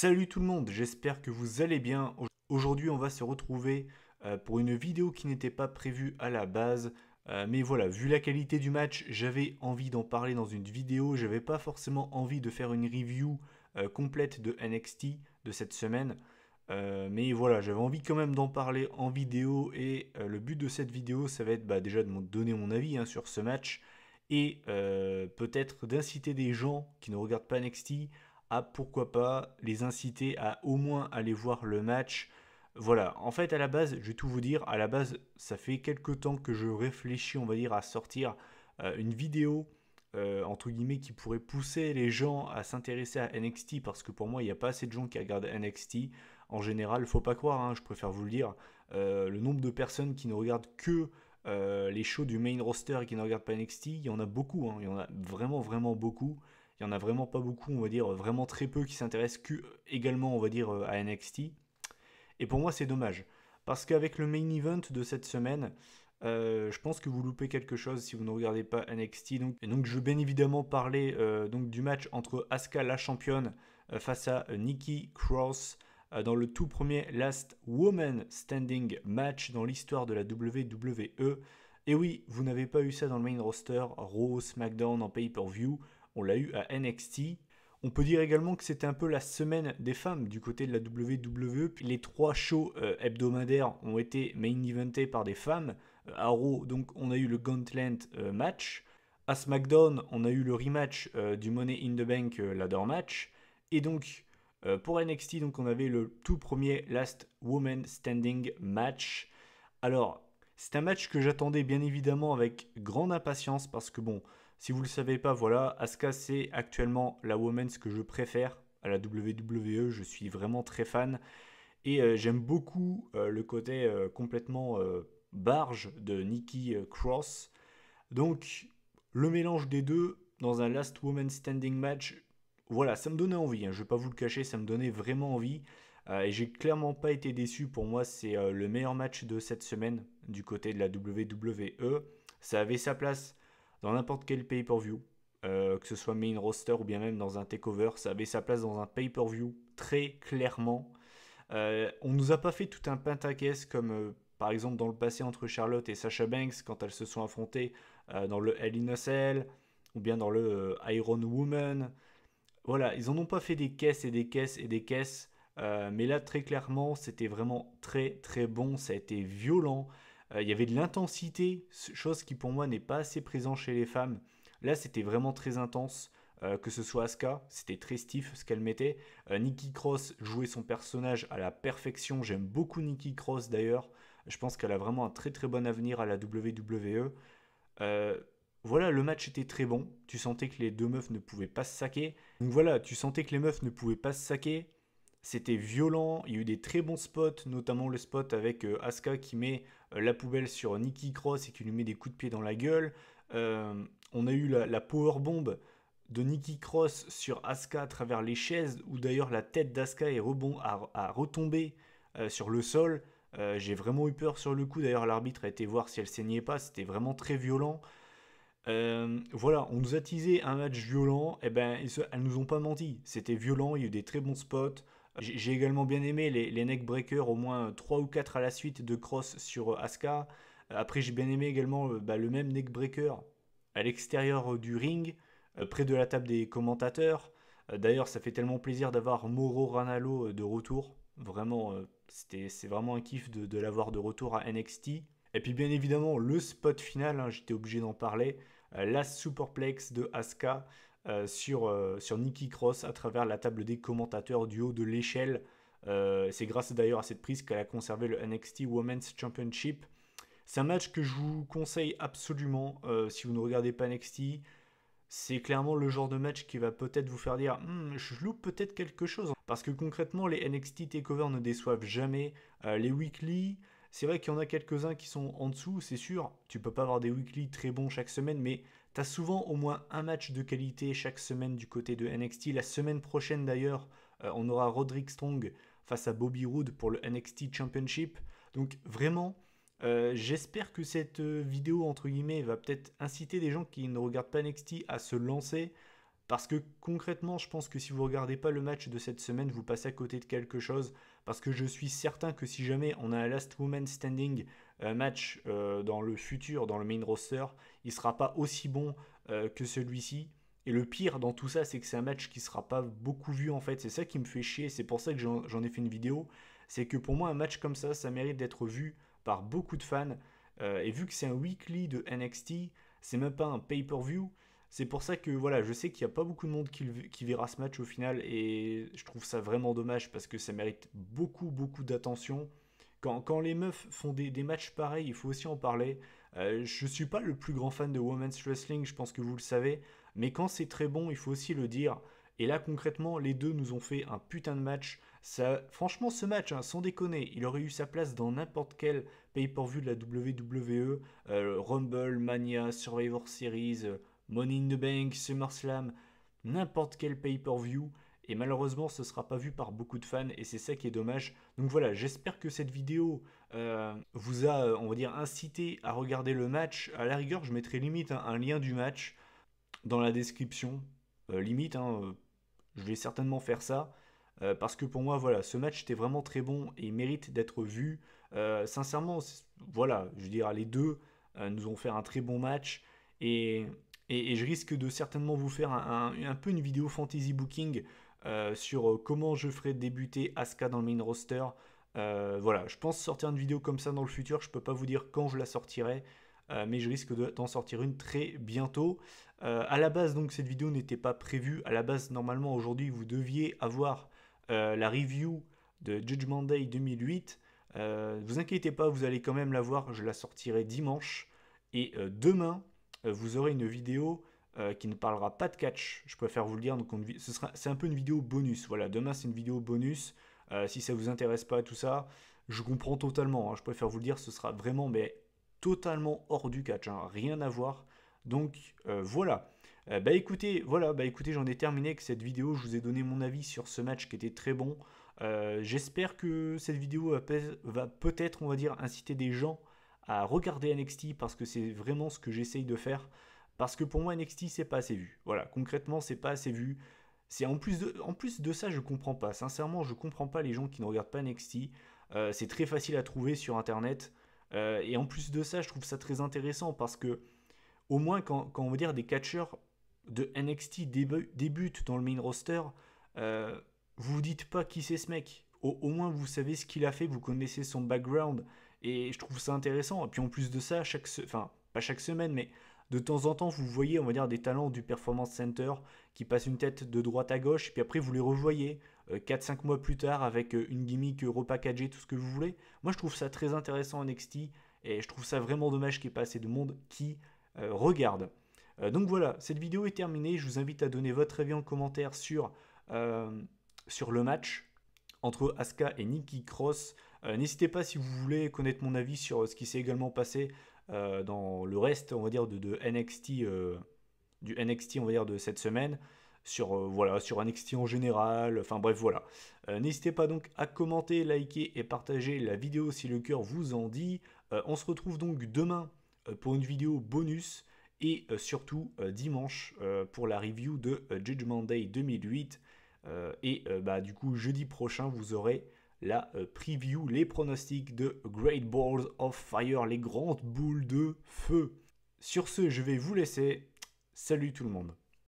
Salut tout le monde, j'espère que vous allez bien. Aujourd'hui, on va se retrouver pour une vidéo qui n'était pas prévue à la base. Mais voilà, vu la qualité du match, j'avais envie d'en parler dans une vidéo. J'avais pas forcément envie de faire une review complète de NXT de cette semaine. Mais voilà, j'avais envie quand même d'en parler en vidéo. Et le but de cette vidéo, ça va être déjà de me donner mon avis sur ce match. Et peut-être d'inciter des gens qui ne regardent pas NXT à pourquoi pas les inciter à au moins aller voir le match. Voilà, en fait à la base, je vais tout vous dire, à la base ça fait quelques temps que je réfléchis, on va dire, à sortir une vidéo entre guillemets qui pourrait pousser les gens à s'intéresser à NXT parce que pour moi il n'y a pas assez de gens qui regardent NXT. En général, faut pas croire, je préfère vous le dire, le nombre de personnes qui ne regardent que les shows du main roster et qui ne regardent pas NXT, il y en a beaucoup, il y en a vraiment vraiment beaucoup. Il y en a vraiment pas beaucoup, on va dire, vraiment très peu qui s'intéressent également, on va dire, à NXT. Et pour moi, c'est dommage. Parce qu'avec le main event de cette semaine, je pense que vous loupez quelque chose si vous ne regardez pas NXT. Donc je veux bien évidemment parler du match entre Asuka, la championne, face à Nikki Cross dans le tout premier Last Woman Standing match dans l'histoire de la WWE. Et oui, vous n'avez pas eu ça dans le main roster, Raw, SmackDown en pay-per-view, on l'a eu à NXT. On peut dire également que c'était un peu la semaine des femmes du côté de la WWE. Puis les trois shows hebdomadaires ont été main eventés par des femmes. À Raw, donc on a eu le Gauntlet match. À SmackDown, on a eu le rematch du Money in the Bank ladder match. Et donc pour NXT, donc on avait le tout premier Last Woman Standing match. Alors, c'est un match que j'attendais bien évidemment avec grande impatience parce que bon, si vous ne le savez pas, voilà, Asuka c'est actuellement la women's que je préfère à la WWE. Je suis vraiment très fan et j'aime beaucoup le côté complètement barge de Nikki Cross. Donc, le mélange des deux dans un Last Woman Standing match, voilà, ça me donnait envie. Je ne vais pas vous le cacher, ça me donnait vraiment envie. Et j'ai clairement pas été déçu. Pour moi, c'est le meilleur match de cette semaine du côté de la WWE. Ça avait sa place dans n'importe quel pay-per-view, que ce soit main roster ou bien même dans un takeover. Ça avait sa place dans un pay-per-view très clairement. On nous a pas fait tout un pentakiss comme par exemple dans le passé entre Charlotte et Sasha Banks quand elles se sont affrontées dans le Hell in a Cell ou bien dans le Iron Woman. Voilà, ils en ont pas fait des caisses et des caisses et des caisses. Mais là, très clairement, c'était vraiment très très bon. Ça a été violent. Il y avait de l'intensité, chose qui pour moi n'est pas assez présente chez les femmes. Là, c'était vraiment très intense. Que ce soit Asuka, c'était très stiff ce qu'elle mettait. Nikki Cross jouait son personnage à la perfection. J'aime beaucoup Nikki Cross d'ailleurs. Je pense qu'elle a vraiment un très très bon avenir à la WWE. Euh, voilà, le match était très bon. Tu sentais que les deux meufs ne pouvaient pas se saquer. Donc voilà, tu sentais que les meufs ne pouvaient pas se saquer. C'était violent. Il y a eu des très bons spots, notamment le spot avec Asuka qui met la poubelle sur Nikki Cross et qui lui met des coups de pied dans la gueule. On a eu la powerbomb de Nikki Cross sur Asuka à travers les chaises, où d'ailleurs la tête d'Asuka a retombé sur le sol. J'ai vraiment eu peur sur le coup. D'ailleurs, l'arbitre a été voir si elle saignait pas. C'était vraiment très violent. Voilà, on nous a teasé un match violent. Et ben, elles nous ont pas menti. C'était violent. Il y a eu des très bons spots. J'ai également bien aimé les neck breakers, au moins 3 ou 4 à la suite de Cross sur Asuka. Après, j'ai bien aimé également le même neck breaker à l'extérieur du ring, près de la table des commentateurs. D'ailleurs, ça fait tellement plaisir d'avoir Mauro Ranallo de retour. Vraiment, c'est vraiment un kiff de l'avoir de retour à NXT. Et puis bien évidemment, le spot final, j'étais obligé d'en parler, la superplex de Asuka sur Nikki Cross à travers la table des commentateurs du haut de l'échelle. C'est grâce d'ailleurs à cette prise qu'elle a conservé le NXT Women's Championship. C'est un match que je vous conseille absolument si vous ne regardez pas NXT. C'est clairement le genre de match qui va peut-être vous faire dire je loupe peut-être quelque chose. Parce que concrètement, les NXT Takeover ne déçoivent jamais. Les weekly, c'est vrai qu'il y en a quelques-uns qui sont en dessous, c'est sûr. Tu peux pas avoir des weekly très bons chaque semaine, mais tu as souvent au moins un match de qualité chaque semaine du côté de NXT. La semaine prochaine d'ailleurs, on aura Roderick Strong face à Bobby Roode pour le NXT Championship. Donc vraiment, j'espère que cette vidéo, entre guillemets, va peut-être inciter des gens qui ne regardent pas NXT à se lancer. Parce que concrètement, je pense que si vous ne regardez pas le match de cette semaine, vous passez à côté de quelque chose. Parce que je suis certain que si jamais on a un Last Woman Standing match dans le futur, dans le main roster, il ne sera pas aussi bon que celui-ci. Et le pire dans tout ça, c'est que c'est un match qui ne sera pas beaucoup vu en fait. C'est ça qui me fait chier. C'est pour ça que j'en ai fait une vidéo. C'est que pour moi, un match comme ça mérite d'être vu par beaucoup de fans. Et vu que c'est un weekly de NXT, c'est même pas un pay-per-view. C'est pour ça que voilà, je sais qu'il n'y a pas beaucoup de monde qui verra ce match au final et je trouve ça vraiment dommage parce que ça mérite beaucoup d'attention. Quand les meufs font des matchs pareils, il faut aussi en parler. Je ne suis pas le plus grand fan de Women's Wrestling, je pense que vous le savez, mais quand c'est très bon, il faut aussi le dire. Et là, concrètement, les deux nous ont fait un putain de match. Ça, franchement, ce match, hein, sans déconner, il aurait eu sa place dans n'importe quel pay-per-view de la WWE, Rumble, Mania, Survivor Series, Money in the Bank, SummerSlam, n'importe quel pay-per-view. Et malheureusement, ce ne sera pas vu par beaucoup de fans et c'est ça qui est dommage. Donc voilà, j'espère que cette vidéo vous a, on va dire, incité à regarder le match. À la rigueur, je mettrai limite un lien du match dans la description. Limite, hein, je vais certainement faire ça. Parce que pour moi, voilà, ce match était vraiment très bon et il mérite d'être vu. Sincèrement, voilà, je veux dire, les deux nous ont fait un très bon match. Et, et je risque de certainement vous faire un peu une vidéo fantasy booking sur comment je ferai débuter Asuka dans le main roster. Voilà, je pense sortir une vidéo comme ça dans le futur. Je peux pas vous dire quand je la sortirai, mais je risque d'en sortir une très bientôt. À la base, donc, cette vidéo n'était pas prévue. À la base, normalement, aujourd'hui, vous deviez avoir la review de Judgment Day 2008. Vous inquiétez pas, vous allez quand même la voir. Je la sortirai dimanche. Et demain, vous aurez une vidéo qui ne parlera pas de catch. Je préfère vous le dire. Donc c'est un peu une vidéo bonus. Voilà, demain, c'est une vidéo bonus. Si ça vous intéresse pas, tout ça, je comprends totalement. Hein. Je préfère vous le dire, ce sera vraiment mais totalement hors du catch. Hein. Rien à voir. Donc voilà. Bah écoutez, j'en ai terminé avec cette vidéo. Je vous ai donné mon avis sur ce match qui était très bon. J'espère que cette vidéo va peut-être, on va dire, inciter des gens à regarder NXT parce que c'est vraiment ce que j'essaye de faire. Parce que pour moi, NXT, c'est pas assez vu. Voilà, concrètement, c'est pas assez vu. C'est en plus de ça, je comprends pas. Sincèrement, je comprends pas les gens qui ne regardent pas NXT. C'est très facile à trouver sur Internet. Et en plus de ça, je trouve ça très intéressant parce que au moins quand on va dire des catcheurs de NXT débutent dans le main roster, vous vous dites pas qui c'est ce mec. Au moins vous savez ce qu'il a fait, vous connaissez son background et je trouve ça intéressant. Et puis en plus de ça, enfin pas chaque semaine, mais de temps en temps vous voyez on va dire des talents du Performance Center qui passent une tête de droite à gauche, puis après vous les revoyez 4-5 mois plus tard avec une gimmick repackagée, tout ce que vous voulez. Moi je trouve ça très intéressant en NXT et je trouve ça vraiment dommage qu'il n'y ait pas assez de monde qui regarde. Donc voilà, cette vidéo est terminée. Je vous invite à donner votre avis en commentaire sur le match entre Asuka et Nikki Cross. N'hésitez pas si vous voulez connaître mon avis sur ce qui s'est également passé dans le reste, on va dire, de NXT, du NXT, on va dire, de cette semaine. Voilà, sur NXT en général, enfin bref, voilà. N'hésitez pas donc à commenter, liker et partager la vidéo si le cœur vous en dit. On se retrouve donc demain pour une vidéo bonus et surtout dimanche pour la review de Judgment Day 2008 bah, du coup jeudi prochain vous aurez la preview, les pronostics de Great Balls of Fire, les grandes boules de feu. Sur ce, je vais vous laisser. Salut tout le monde.